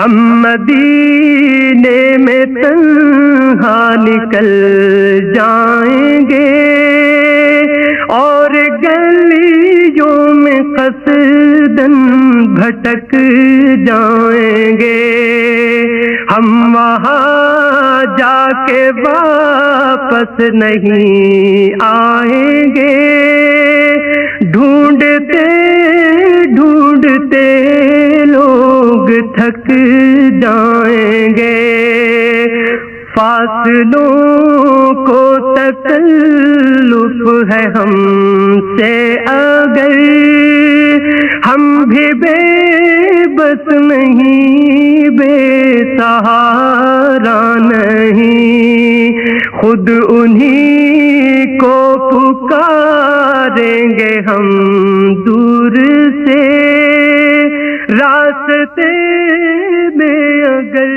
ہم مدینے میں تنہا نکل جائیں گے اور گلیوں میں قصداً بھٹک جائیں گے. ہم وہاں جا کے واپس نہیں آئیں گے. ڈھونڈتے ڈھونڈتے لوگ تھک جائیں گے. فاصلوں کو تکلف ہے ہم سے اگر ہم بھی بے بس نہیں، بے سہارا نہیں. خود انہی کو پکاریں گے ہم دور سے، راستے میں اگر